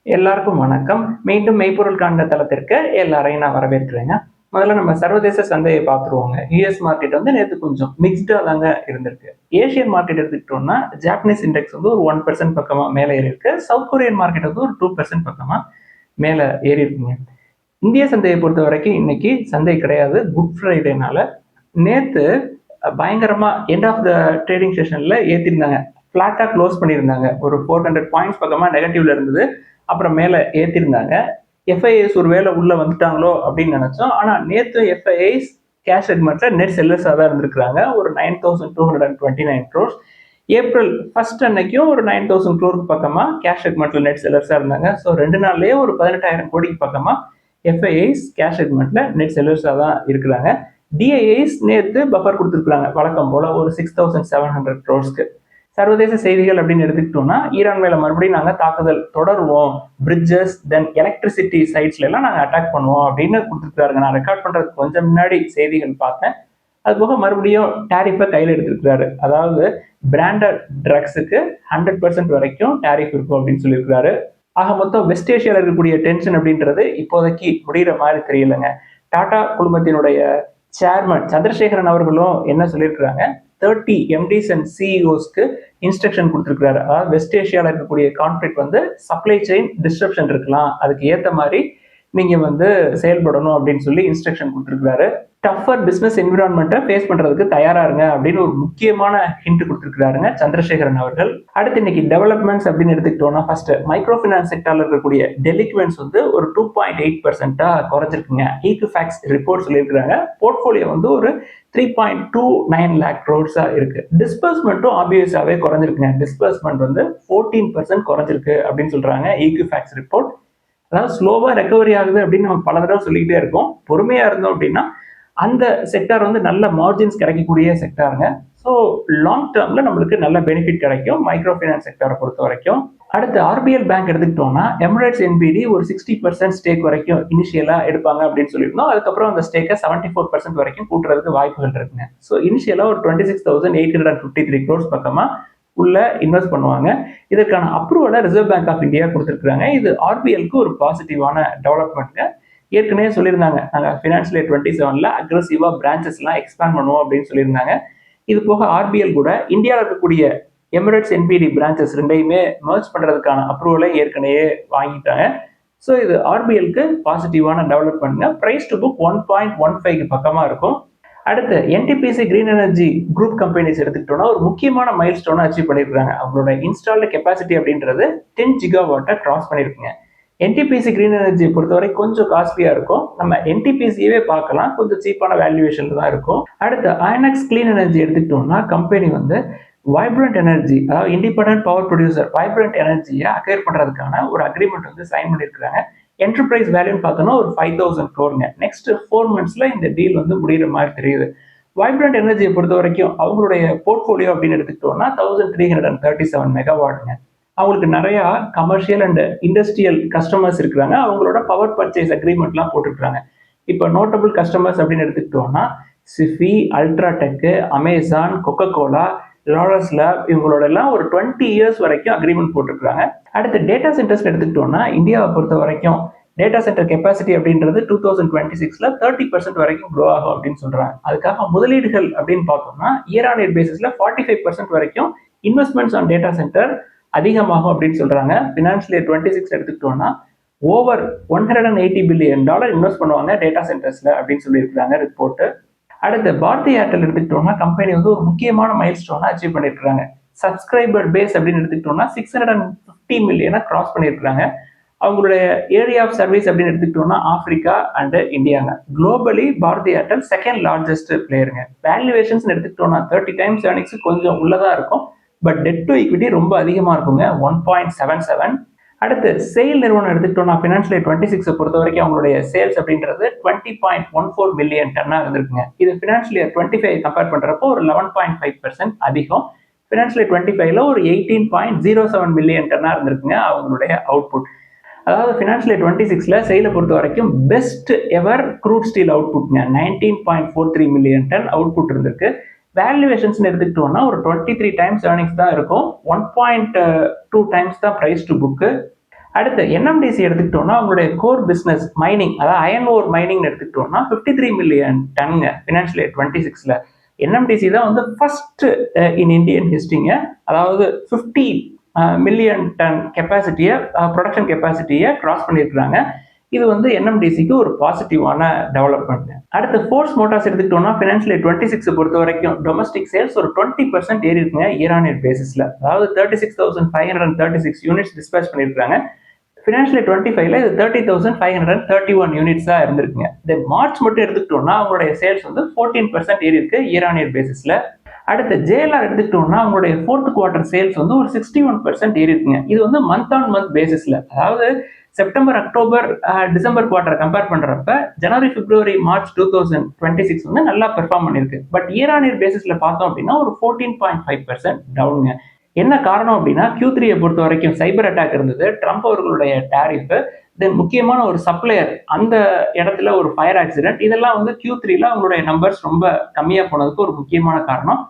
எல்லாருக்கும் வணக்கம். மீண்டும் மெய்ப்பொருள் காண்க தளத்திற்கு எல்லாரையும் நான் வரவேற்கிறேங்க. முதல்ல நம்ம சர்வதேச சந்தையை பார்த்துருவோங்க. யுஎஸ் மார்க்கெட் வந்து நேற்று கொஞ்சம் மிக்ஸ்டா தாங்க இருந்திருக்கு. ஏஷியன் மார்க்கெட் எடுத்துக்கிட்டோம்னா ஜாப்பனீஸ் இண்டெக்ஸ் வந்து ஒரு 1% பக்கமா மேலே ஏறி இருக்கு. சவுத் கொரியன் மார்க்கெட் வந்து ஒரு 2% பக்கமா மேலே ஏறி இருக்குங்க. இந்திய சந்தையை பொறுத்த வரைக்கும் இன்னைக்கு சந்தை கிடையாது, குட் ஃப்ரைடேனால. நேற்று பயங்கரமா எண்ட் ஆஃப் த ட்ரேடிங் செஷன்ல ஏற்றிருந்தாங்க. ஃபிளாட்டா க்ளோஸ் பண்ணியிருந்தாங்க. ஒரு 400 பாயிண்ட்ஸ் பக்கமா நெகட்டிவ்ல இருந்தது. அப்புறம் மேலே ஏற்றிருந்தாங்க. எஃப்ஐஐஸ் ஒரு வேலை உள்ள வந்துட்டாங்களோ அப்படின்னு நினைச்சோம். ஆனா நேற்று எஃப்ஐஐஸ் கேஷ் செக்மெண்ட்ல நெட் செல்லர்ஸாக தான் இருந்திருக்காங்க. ஒரு 9229 crores. ஏப்ரல் ஃபர்ஸ்ட் அன்னைக்கும் ஒரு 9000 crore பக்கமா கேஷ் செக்மெண்ட்ல நெட் செல்லர்ஸா இருந்தாங்க. ஸோ 2 நாள்லயே ஒரு 18,000 கோடிக்கு பக்கமா எஃப்ஐஐஸ் கேஷ் செக்மெண்ட்ல நெட் செல்லர்ஸாக தான் இருக்கிறாங்க. டிஐஐஸ் நேற்று பஃபர் கொடுத்துருக்காங்க வழக்கம் போல ஒரு 6700 crores. சர்வதேச செய்திகள் அப்படின்னு எடுத்துக்கிட்டோம்னா ஈரான் மேல மறுபடியும் நாங்கள் தாக்குதல் தொடருவோம், பிரிட்ஜஸ் தென் எலக்ட்ரிசிட்டி சைட்ஸ்ல எல்லாம் நாங்கள் அட்டாக் பண்ணுவோம் அப்படின்னு கொடுத்துருக்காருங்க. நான் ரெக்கார்ட் பண்றதுக்கு கொஞ்சம் முன்னாடி செய்திகள் பார்த்தேன். அது போக மறுபடியும் டேரிஃபை கையில் எடுத்திருக்கிறாரு. அதாவது பிராண்டட் ட்ரக்ஸுக்கு 100% வரைக்கும் டேரிஃப் இருக்கும் அப்படின்னு சொல்லியிருக்கிறாரு. ஆக மொத்தம் வெஸ்ட் ஏஷியாவில் இருக்கக்கூடிய டென்ஷன் அப்படின்றது இப்போதைக்கு முடிகிற மாதிரி தெரியலைங்க. டாடா குழுமத்தினுடைய சேர்மன் சந்திரசேகரன் அவர்களும் என்ன சொல்லியிருக்கிறாங்க, 30 MDs அண்ட் சிஇஓஸ்க்கு இன்ஸ்ட்ரக்ஷன் கொடுத்துருக்காரு. அதாவது வெஸ்ட் ஏஷியாவில் இருக்கக்கூடிய கான்ஃபிளிக்ட் வந்து சப்ளை செயின் டிஸ்ட்ரப்ஷன் இருக்கலாம், அதுக்கு ஏற்ற மாதிரி நீங்க வந்து செயல்படணும் அப்படின்னு சொல்லி இன்ஸ்ட்ரக்ஷன் கொடுத்துருக்காரு. டஃபர் பிசினஸ் என்விரான்மெண்ட்டை ஃபேஸ் பண்றதுக்கு தயாரா இருங்க அப்படின்னு ஒரு முக்கியமான ஹிண்ட் கொடுத்துருக்காருங்க சந்திரசேகரன் அவர்கள். அடுத்து இன்னைக்கு டெவலப்மெண்ட்ஸ் அப்படின்னு எடுத்துக்கிட்டோம்னா ஃபர்ஸ்ட் மைக்ரோ ஃபினான்ஸ் செக்டர்ல இருக்கக்கூடிய டெலிக்வென்ஸ் வந்து ஒரு 2.8% குறைஞ்சிருக்குங்க. ஈக்குஃபேக்ஸ் ரிப்போர்ட் சொல்லியிருக்காங்க. போர்ட்ஃபோலியோ வந்து ஒரு 3.29 lakh crores இருக்கு. டிஸ்பர்ஸ்மெண்ட்டும் ஆப்வியஸாவே குறைஞ்சிருக்குங்க. டிஸ்பர்ஸ்மெண்ட் வந்து 14% குறைஞ்சிருக்கு அப்படின்னு சொல்றாங்க ஈக்குஃபேக்ஸ் ரிப்போர்ட். அதாவது ஸ்லோவா ரெக்கவரி ஆகுது அப்படின்னு நம்ம பல தடவை சொல்லிக்கிட்டே இருக்கோம். பொறுமையா இருந்தோம் அப்படின்னா அந்த செக்டார் வந்து நல்ல மார்ஜின்ஸ் கிடைக்கக்கூடிய செக்டாருங்க. ஸோ லாங் டேர்ம்ல நம்மளுக்கு நல்ல பெனிஃபிட் கிடைக்கும் மைக்ரோ ஃபைனான்ஸ் செக்டாரை பொறுத்த வரைக்கும். அடுத்து ஆர்பிஎல் பேங்க் எடுத்துக்கிட்டோம்னா எமிரேட்ஸ் என்பிடி ஒரு 60% ஸ்டேக் வரைக்கும் இனிஷியலா எடுப்பாங்க அப்படின்னு சொல்லியிருந்தோம். அதுக்கப்புறம் அந்த ஸ்டேக்கை 74% வரைக்கும் கூட்டுறதுக்கு வாய்ப்புகள் இருக்குங்க. ஸோ இனிஷியலா ஒரு 26,853 crores பக்கமா உள்ள இன்வெஸ்ட் பண்ணுவாங்க. இதற்கான அப்ரூவலை ரிசர்வ் பேங்க் ஆஃப் இந்தியா கொடுத்துருக்காங்க. இது ஆர்பிஎல்க்கு ஒரு பாசிட்டிவான டெவலப்மெண்ட்ங்க. ஏற்கனவே சொல்லியிருந்தாங்க நாங்கள் ஃபினான்ஷியல் இயர் 27ல அக்ரெசிவா பிரான்ச்சஸ் எல்லாம் எக்ஸ்பேண்ட் பண்ணுவோம் அப்படின்னு சொல்லியிருந்தாங்க. இது போக ஆர்பிஎல் கூட இந்தியாவில் இருக்கக்கூடிய எமிரேட்ஸ் என்பிடி பிரான்ச்சஸ் ரெண்டையுமே மர்ஜ் பண்றதுக்கான அப்ரூவலை ஏற்கனவே வாங்கிட்டாங்க. ஸோ இது ஆர்பிஎல்க்கு பாசிட்டிவான டெவலப்மெண்ட்ங்க. பிரைஸ் டு புக் 1.15 பக்கமா இருக்கும். அடுத்து NTPC green energy group companies எடுத்துக்கிட்டோம்னா ஒரு முக்கியமான மைல் ஸ்டோனை அச்சீவ் பண்ணியிருக்காங்க. அவங்களோட இன்ஸ்டால்டு கெப்பாசிட்டி அப்படின்றது 10 GW கிராஸ் பண்ணியிருக்குங்க. என்டிபிசி கிரீன் எனர்ஜியை பொறுத்தவரை கொஞ்சம் காஸ்ட்லியா இருக்கும். நம்ம என்டிபிசியவே பார்க்கலாம், கொஞ்சம் சீப்பான வேல்யூவேஷன்ல தான் இருக்கும். அடுத்து ஐஎன்எக்ஸ் கிளீன் எனர்ஜி எடுத்துக்கிட்டோம்னா கம்பெனி வந்து வைப்ரண்ட் எனர்ஜி, அதாவது இண்டிபெண்டன்ட் பவர் ப்ரொடியூசர் வைப்ரண்ட் எனர்ஜியை அக்வயர் பண்றதுக்கான ஒரு அக்ரிமெண்ட் வந்து சைன் பண்ணியிருக்காங்க. என்டர்பிரைஸ் வேல்யூன்னு பார்த்தோம்னா ஒரு 5,000 crore. நெக்ஸ்ட் 4 monthsல இந்த டீல் வந்து முடிகிற மாதிரி தெரியுது. வைப்ரண்ட் எனர்ஜியை பொறுத்த வரைக்கும் அவங்களுடைய போர்ட்ஃபோலியோ அப்படின்னு எடுத்துக்கிட்டோம்னா 1337 மெகாவாட்ங்க. அவங்களுக்கு நிறைய கமர்ஷியல் அண்ட் இண்டஸ்ட்ரியல் கஸ்டமர்ஸ் இருக்கிறாங்க. அவங்களோட பவர் பர்ச்சேஸ் அக்ரிமெண்ட்லாம் போட்டுருக்காங்க. இப்போ நோட்டபிள் கஸ்டமர்ஸ் அப்படின்னு எடுத்துக்கிட்டோம்னா Sify, UltraTech, Amazon, Coca Cola, Laurus Lab இவங்களோட எல்லாம் ஒரு 20 years வரைக்கும் அக்ரிமெண்ட் போட்டிருக்காங்க. அடுத்து டேட்டா சென்டர்ஸ் எடுத்துக்கிட்டோம்னா இந்தியாவை பொறுத்த வரைக்கும் டேட்டா சென்டர் கெப்பாசிட்டி அப்படின்றது 2026ல 30% வரைக்கும் க்ரோ ஆகும் அப்படின்னு சொல்றாங்க. அதுக்காக முதலீடுகள் அப்படின்னு பார்த்தோம்னா இயர் ஆன் இயர் பேசிஸ்ல 45% வரைக்கும் இன்வெஸ்ட்மெண்ட்ஸ் ஆன் டேட்டா சென்டர் அதிகமாகும் அப்படின்னு சொல்றாங்க. ஃபினான்ஷியல் இயர் 26 எடுத்துக்கிட்டோம்னா ஓவர் $180 billion இன்வெஸ்ட் பண்ணுவாங்க டேட்டா சென்டர்ஸ்ல அப்படின்னு சொல்லியிருக்காங்க ரிப்போர்ட். அடுத்து பாரதி ஏர்டெல் எடுத்துக்கிட்டோம்னா கம்பெனி வந்து ஒரு முக்கியமான மைல் ஸ்டோனை அச்சீவ் பண்ணியிருக்காங்க. சப்ஸ்கிரைபர் பேஸ் அப்படின்னு எடுத்துக்கிட்டோம்னா 650 million கிராஸ் பண்ணியிருக்காங்க. அவங்களுடைய ஏரியா ஆஃப் சர்வீஸ் அப்படின்னு எடுத்துக்கிட்டோம்னா ஆப்பிரிக்கா அண்ட் இந்தியாங்க. Globally Bharti Airtel second largest பிளேயருங்க. வேல்யூவேஷன்ஸ் எடுத்துக்கிட்டோம்னா 30 times earnings கொஞ்சம் உள்ளதா இருக்கும். பட் டெட் டு ஈக்விட்டி ரொம்ப அதிகமா இருக்குங்க, 1.77. அடுத்து சேல் நிறுவனம் எடுத்துக்கிட்டோம்னா ஃபினான்ஷியல் இயர் 26 பொறுத்த வரைக்கும் அவங்களுடைய சேல்ஸ் அப்படின்றது 20.14 million டன்னா இருந்திருக்குங்க. இது ஃபினான்ஷியல் இயர் 25 கம்பேர் பண்றப்போ ஒரு 11.5% அதிகம். ஃபினான்ஷியல் இயர் 25ல ஒரு 18.07 million டன்னா இருந்திருக்குங்க அவங்களுடைய அவுட்புட். அதாவது ஃபினான்ஷியல் இயர் 26ல சேலை பொறுத்த வரைக்கும் பெஸ்ட் எவர் க்ரூட் ஸ்டீல் அவுட்புட்ங்க, 19.43 million டன் அவுட்புட் இருந்திருக்கு. வேல்யூவேஷன்ஸ் எடுத்துக்கிட்டோம்னா ஒரு 23 times earnings தான் இருக்கும். 1.2 times தான் பிரைஸ் டு புக்கு. அடுத்து என்எம்டிசி எடுத்துக்கிட்டோம்னா அவங்களுடைய கோர் பிஸ்னஸ் மைனிங், அதாவது அயன் ஓர் மைனிங் எடுத்துக்கிட்டோம்னா 53 மில்லியன் டன்ங்க ஃபினான்ஷியல் இயர் 26ல. என்எம்டிசி தான் வந்து ஃபர்ஸ்ட் இன் இந்தியன் ஹிஸ்டரிங்க, அதாவது 50 மில்லியன் டன் கெப்பாசிட்டியை ப்ரொடக்ஷன் கெப்பாசிட்டியை கிராஸ் பண்ணியிருக்கிறாங்க. இது வந்து என்எம்டிசிக்கு ஒரு பாசிட்டிவான டெவலப்மெண்ட். அடுத்து ஃபோர்ஸ் மோட்டார்ஸ் எடுத்துக்கிட்டோம்னா ஃபினான்ஷியல் இயர் 26 பொறுத்த வரைக்கும் டொமஸ்டிக் சேல்ஸ் ஒரு 20% ஏறி இருக்குங்க இயர் ஆன் இயர் பேசிஸ்ல. அதாவது 36,536 யூனிட்ஸ் டிஸ்பேச் பண்ணியிருக்காங்க. ஃபினான்ஷியல் இயர் 25ல இது 30,531 யூனிட்ஸா இருந்திருக்குங்க. தென் மார்ச் மட்டும் எடுத்துக்கிட்டோம்னா அவங்களுடைய சேல்ஸ் வந்து 14% ஏறி இருக்கு இயர் ஆன் இயர் பேசிஸ்ல. அடுத்து ஜேஎல்ஆர் எடுத்துக்கிட்டோம்னா அவங்களுடைய ஃபோர்த் குவார்டர் சேல்ஸ் வந்து ஒரு 61% ஏறி இருக்குங்க. இது வந்து மந்த் ஆன் மந்த் பேசிஸ்ல, அதாவது September October December quarter compare பண்றப்ப ஜனவரி பிப்ரவரி மார்ச் 2026 வந்து நல்லா பெர்ஃபார்ம் பண்ணிருக்கு. பட் இயர் ஆன் இயர் பேசிஸ்ல பார்த்தோம் அப்படின்னா ஒரு 14.5% டவுனுங்க. என்ன காரணம் அப்படின்னா Q3 பொறுத்த வரைக்கும் சைபர் அட்டாக் இருந்தது, ட்ரம்ப் அவர்களுடைய டாரிஃப், தென் முக்கியமான ஒரு சப்ளையர் அந்த இடத்துல ஒரு ஃபயர் ஆக்சிடென்ட், இதெல்லாம் வந்து Q3ல அவங்களுடைய நம்பர்ஸ் ரொம்ப கம்மியா போனதுக்கு ஒரு முக்கியமான காரணம்.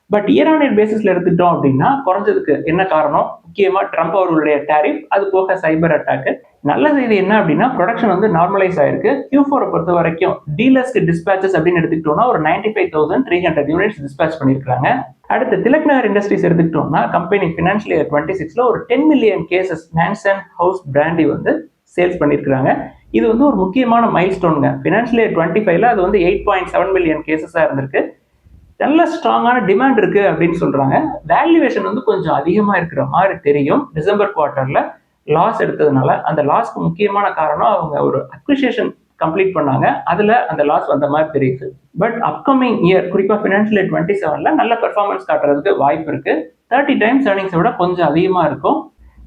பட் இயர் ஆன் இயர் பேசிஸ்ல எடுத்துட்டோம் அப்படின்னா குறைஞ்சதுக்கு என்ன காரணம்? முக்கியமா ட்ரம்ப் அவர்களுடைய டாரிஃப், அது போக சைபர் அட்டாக். நல்ல செய்தி என்ன அப்படின்னா ப்ரொடக்ஷன் வந்து நார்மலைஸ் ஆயிருக்கு. Q4 பொறுத்த வரைக்கும் டீலர்ஸ்க்கு டிஸ்பேச்சஸ் அப்படின்னு எடுத்துக்கிட்டோம்னா ஒரு 95,300 யூனிட்ஸ் டிஸ்பேச் பண்ணியிருக்காங்க. அடுத்து திலக் நகர் இண்டஸ்ட்ரீஸ் எடுத்துக்கிட்டோம்னா கம்பெனி ஃபினான்ஷியல் இயர் 26ல ஒரு 10 million cases mansion house brandy வந்து சேல்ஸ் பண்ணியிருக்காங்க. இது வந்து ஒரு முக்கியமான மைல் ஸ்டோனுங்க. ஃபினான்ஷியல் இயர் 25ல அது வந்து 8.7 மில்லியன் கேசஸா இருந்திருக்கு. நல்ல ஸ்ட்ராங்கான டிமாண்ட் இருக்கு அப்படின்னு சொல்றாங்க. வேல்யூவேஷன் வந்து கொஞ்சம் அதிகமா இருக்கிற மாதிரி தெரியும். டிசம்பர் குவார்டர்ல லாஸ் எடுத்ததுனால, அந்த லாஸ்க்கு முக்கியமான காரணம் அவங்க ஒரு அக்விசிஷன் கம்ப்ளீட் பண்ணாங்க, அதுல அந்த லாஸ் வந்த மாதிரி தெரியுது. பட் அப்கமிங் இயர் குறிப்பா ஃபினான்ஷியல் இயர் 27ல நல்ல பெர்ஃபார்மன்ஸ் காட்டுறதுக்கு வாய்ப்பு இருக்கு. 30 டைம்ஸ் earnings விட கொஞ்சம் அதிகமா இருக்கும்.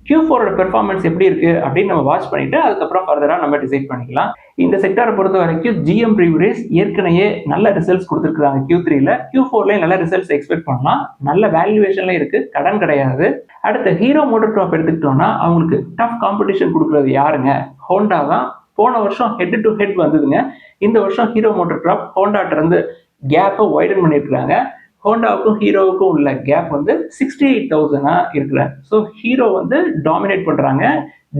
Q4 பெர்ஃபார்மன்ஸ் எப்படி இருக்கு அப்படின்னு நம்ம வாட்ச் பண்ணிட்டு அதுக்கப்புறம் ஃபர்தரா நம்ம டிசைட் பண்ணிக்கலாம். இந்த செக்டரை பொறுத்த வரைக்கும் GM Breweries ஏற்கனவே நல்ல ரிசல்ட்ஸ் கொடுத்துருக்காங்க Q3ல. Q4ல நல்ல ரிசல்ட்ஸ் எக்ஸ்பெக்ட் பண்ணலாம். நல்ல வேல்யூவேஷன்ல இருக்கு, கடன் கிடையாது. அடுத்து ஹீரோ மோட்டர் கார்ப் எடுத்துக்கிட்டோம்னா அவங்களுக்கு டஃப் காம்படிஷன் கொடுக்குறது யாருங்க? ஹோண்டா தான். போன வருஷம் ஹெட் டு ஹெட் வந்ததுங்க. இந்த வருஷம் ஹீரோ மோட்டர் கார்ப் ஹோண்டாட்ட இருந்து கேப்பை வைடன் பண்ணியிருக்காங்க. ஹோண்டாவுக்கும் ஹீரோவுக்கும் உள்ள கேப் வந்து 68,000 இருக்கிறாங்க. ஸோ ஹீரோ வந்து டாமினேட் பண்றாங்க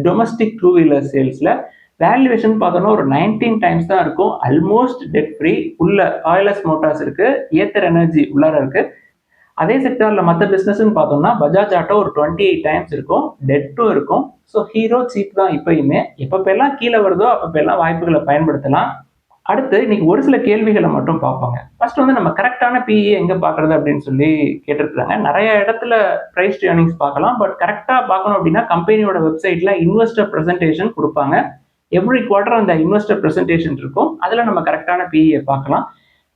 டொமஸ்டிக் டூ வீலர் சேல்ஸ்ல. வேல்யூவேஷன் பார்த்தோம்னா ஒரு 19 டைம்ஸ் தான் இருக்கும். Almost dead free. உள்ள ஆயிலஸ் மோட்டார்ஸ் இருக்கு, ஏத்தர் எனர்ஜி உள்ளார இருக்கு. அதே செக்டர்ல மற்ற பிசினஸ்ன்னு பார்த்தோம்னா பஜாஜ் ஆட்டோ ஒரு 28 டைம்ஸ் இருக்கும், டெட்டும் இருக்கும். ஸோ ஹீரோ சீப் தான் இப்பயுமே. எப்பப்பெல்லாம் கீழே வருதோ அப்பப்பெல்லாம் வாய்ப்புகளை பயன்படுத்தலாம். அடுத்து இன்னைக்கு ஒரு சில கேள்விகளை மட்டும் பார்ப்பாங்க. ஃபர்ஸ்ட் வந்து நம்ம கரெக்டான PE எங்க பாக்குறது அப்படின்னு சொல்லி கேட்டிருக்காங்க. நிறைய இடத்துல பிரைஸ் டு earnings பார்க்கலாம். பட் கரெக்டா பார்க்கணும் அப்படின்னா கம்பெனியோட வெப்சைட்ல இன்வெஸ்டர் பிரசன்டேஷன் கொடுப்பாங்க. எவ்ரி குவார்டர் அந்த இன்வெஸ்டர் பிரசன்டேஷன் இருக்கும், அதுல நம்ம கரெக்டான PE பார்க்கலாம்.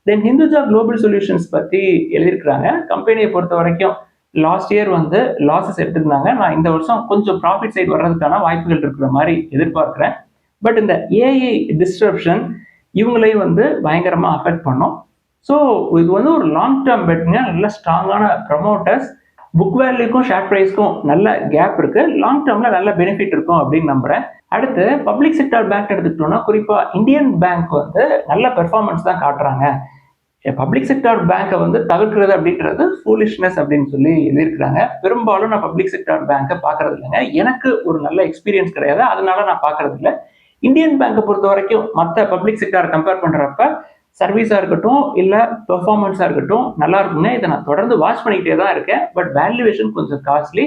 தென் ஹிந்துஜா குளோபல் சொல்யூஷன்ஸ் பத்தி எழுதியிருக்கிறாங்க. கம்பெனியை பொறுத்த வரைக்கும் லாஸ்ட் இயர் வந்து லாசஸ் எடுத்திருந்தாங்க. நான் இந்த வருஷம் கொஞ்சம் ப்ராஃபிட் சைடு வர்றதுக்கான வாய்ப்புகள் இருக்கிற மாதிரி எதிர்பார்க்கிறேன். பட் இந்த AI டிஸ்ட்ரப்ஷன் இவங்களையும் வந்து பயங்கரமா அஃபெக்ட் பண்ணும். ஸோ இது வந்து ஒரு லாங் டேர்ம் பெட்டுங்க. நல்ல ஸ்ட்ராங்கான ப்ரமோட்டர்ஸ், புக் வேல்யூக்கும் ஷேர் ப்ரைஸ்க்கும் நல்ல கேப் இருக்கு. லாங் டேர்ம்ல நல்ல பெனிஃபிட் இருக்கும் அப்படின்னு நம்புறேன். அடுத்து பப்ளிக் செக்டர் பேங்க் எடுத்துக்கிட்டோம்னா குறிப்பா இந்தியன் பேங்க் வந்து நல்ல பெர்ஃபார்மன்ஸ் தான் காட்டுறாங்க. பப்ளிக் செக்டர் பேங்கை வந்து தவிர்க்கிறது அப்படின்றது ஃபூலிஷ்னஸ் அப்படின்னு சொல்லி எழுதியிருக்கிறாங்க. பெரும்பாலும் நான் பப்ளிக் செக்டர் பேங்கை பார்க்கறது இல்லைங்க. எனக்கு ஒரு நல்ல எக்ஸ்பீரியன்ஸ் கிடையாது, அதனால நான் பார்க்கறது இல்லை. இந்தியன் பேங்கை பொறுத்த வரைக்கும் மற்ற பப்ளிக் செக்டர் கம்பேர் பண்றப்ப சர்வீஸா இருக்கட்டும் இல்ல பெர்ஃபார்மன்ஸா இருக்கட்டும் நல்லா இருக்குங்க. இதை நான் தொடர்ந்து வாட்ச் பண்ணிக்கிட்டே தான் இருக்கேன். பட் வேல்யூவேஷன் கொஞ்சம் காஸ்ட்லி.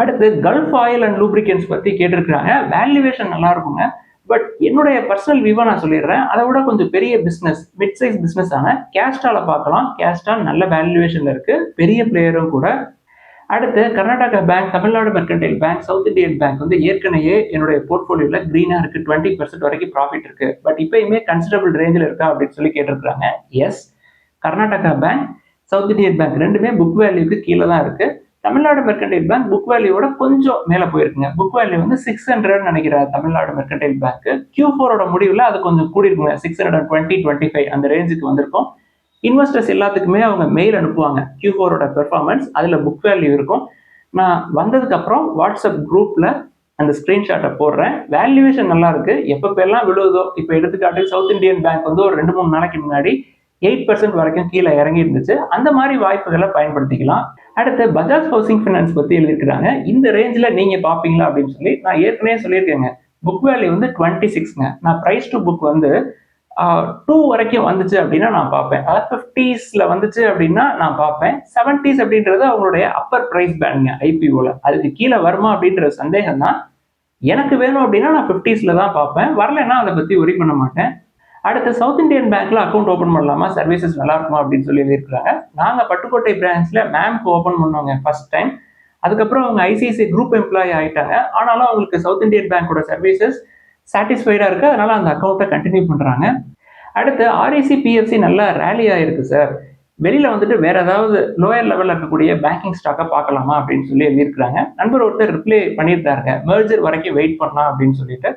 அடுத்து கல்ஃப் ஆயில் அண்ட் லூப்ரிகன்ஸ் பத்தி கேட்டிருக்கிறாங்க. வேல்யூவேஷன் நல்லா இருக்குங்க. பட் என்னுடைய பர்சனல் வியூவை நான் சொல்லிடுறேன். அதை விட கொஞ்சம் பெரிய பிசினஸ், மிட் சைஸ் பிசினஸ் ஆன கேஸ்டால பார்க்கலாம். கேஸ்டால் நல்ல வேல்யூவேஷன்ல இருக்கு, பெரிய பிளேயரும் கூட. அடுத்து Karnataka bank, Tamil Nadu Mercantile bank, South Indian bank வந்து ஏற்கனவே என்னுடைய போர்ட்போலியோல கிரீனா இருக்கு. 20% வரைக்கும் ப்ராஃபிட் இருக்கு. பட் இப்பயுமே கன்சிடரபிள் ரேஞ்சில் இருக்கா அப்படின்னு சொல்லி கேட்டிருக்காங்க. எஸ், கர்நாடகா பேங்க், சவுத் இந்தியன் பேங்க் ரெண்டுமே புக் வேல்யூக்கு கீழே தான் இருக்கு. தமிழ்நாடு மெர்கன்டைல் பேங்க் புக் வேல்யூவோட கொஞ்சம் மேலே போயிருக்குங்க. புக் வேல்யூ வந்து 600 நினைக்கிற தமிழ்நாடு மெர்கன்டைல் பேங்க். Q4 முடிவில் அது கொஞ்சம் கூடி இருக்குங்க. 620, 25 அந்த ரேஞ்சுக்கு வந்திருக்கும். இன்வெஸ்டர்ஸ் எல்லாத்துக்குமே அவங்க மெயில் அனுப்புவாங்க Q4 பெர்ஃபார்மன்ஸ், அதுல புக் வேல்யூ இருக்கும். நான் வந்ததுக்கு அப்புறம் வாட்ஸ்அப் குரூப்ல அந்த ஸ்கிரீன்ஷாட்டை போடுறேன். வேல்யூவேஷன் நல்லா இருக்கு. எப்பப்பெல்லாம் விழுதோ, இப்போ எடுத்துக்காட்டு சவுத் இந்தியன் பேங்க் வந்து ஒரு 2-3 நாளைக்கு முன்னாடி 8% வரைக்கும் கீழே இறங்கி இருந்துச்சு. அந்த மாதிரி வாய்ப்புகளை பயன்படுத்திக்கலாம். அடுத்து பஜாஜ் ஹவுசிங் ஃபைனான்ஸ் பத்தி எழுதியிருக்கிறாங்க. இந்த ரேஞ்சில் நீங்க பாப்பீங்களா அப்படின்னு சொல்லி நான் ஏற்கனவே சொல்லியிருக்கேங்க. புக் வேல்யூ வந்து 26ங்க. நான் பிரைஸ் டு புக் வந்து 2 வரைக்கும் வந்துச்சு அப்படின்னா நான் பார்ப்பேன். அதாவது 50ஸ்ல வந்துச்சு அப்படின்னா நான் பார்ப்பேன். 70s அப்படின்றது அவங்களுடைய அப்பர் பிரைஸ் பேண்ட்ங்க ஐபிஓல. அதுக்கு கீழே வருமா அப்படின்ற சந்தேகம் தான். எனக்கு வேணும் அப்படின்னா நான் 50ஸ்ல தான் பார்ப்பேன். வரலைன்னா அதை பத்தி ஒரி பண்ண மாட்டேன். அடுத்து சவுத் இந்தியன் பேங்க்ல அக்கௌண்ட் ஓபன் பண்ணலாமா, சர்வீசஸ் நல்லா இருக்குமா அப்படின்னு சொல்லி எழுதியிருக்காங்க. நாங்க பட்டுக்கோட்டை பிரான்ச்ல மேம்க்கு ஓபன் பண்ணோங்க ஃபர்ஸ்ட் டைம். அதுக்கப்புறம் அவங்க ஐசிஐசிஐ குரூப் எம்ப்ளாயி ஆயிட்டாங்க. ஆனாலும் அவங்களுக்கு சவுத் இந்தியன் பேங்கோட சர்வீசஸ் சாட்டிஸ்ஃபைடா இருக்கு. அதனால அந்த அக்கௌண்ட்டை கண்டினியூ பண்றாங்க. அடுத்து ஆர்இசி பிஎஃப்சி நல்லா ரேலி ஆயிருக்கு சார். வெளியில வந்துட்டு வேற ஏதாவது லோயர் லெவல்ல இருக்கக்கூடிய பேங்கிங் ஸ்டாக்கை பார்க்கலாமா அப்படின்னு சொல்லி எழுதியிருக்காங்க. நண்பர் ஒருத்தர் ரிப்ளை பண்ணியிருந்தாருங்க, மெர்ஜர் வரைக்கும் வெயிட் பண்ணலாம் அப்படின்னு சொல்லிட்டு.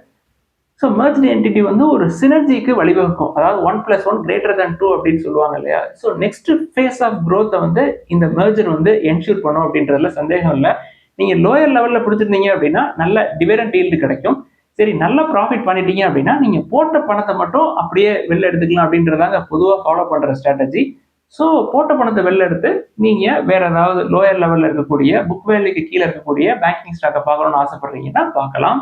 ஸோ மெர்ஜ்டு என்டிட்டி வந்து ஒரு சினர்ஜிக்கு வழிவகுக்கும். அதாவது 1+1 greater than 2 அப்படின்னு சொல்லுவாங்க இல்லையா. So next phase of growth வந்து இந்த மெர்ஜர் வந்து என்ஷூர் பண்ணும் அப்படின்றதுல சந்தேகம் இல்லை. நீங்க லோயர் லெவல்ல பிடிச்சிருந்தீங்க அப்படின்னா நல்ல டிவிடெண்ட் ஈல்டு கிடைக்கும். சரி, நல்ல ப்ராஃபிட் பண்ணிட்டீங்க அப்படின்னா நீங்க போட்ட பணத்தை மட்டும் அப்படியே வெளில எடுத்துக்கலாம் அப்படின்றதாங்க பொதுவாக ஃபாலோ பண்ற ஸ்ட்ராட்டஜி. ஸோ போட்ட பணத்தை வெளில எடுத்து நீங்க வேற ஏதாவது லோயர் லெவல்ல இருக்கக்கூடிய புக் வேல்யூக்கு கீழே இருக்கக்கூடிய பேங்கிங் ஸ்டாக்கை பார்க்கணும்னு ஆசைப்படுறீங்கன்னா பார்க்கலாம்.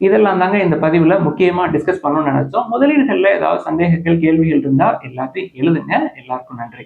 இதெல்லாம் தாங்க இந்த பதிவுல முக்கியமா டிஸ்கஸ் பண்ணணும்னு நினைச்சோம். முதலீடுகள்ல ஏதாவது சந்தேகங்கள், கேள்விகள் இருந்தா எல்லாத்தையும் எழுதுங்க. எல்லாருக்கும் நன்றி.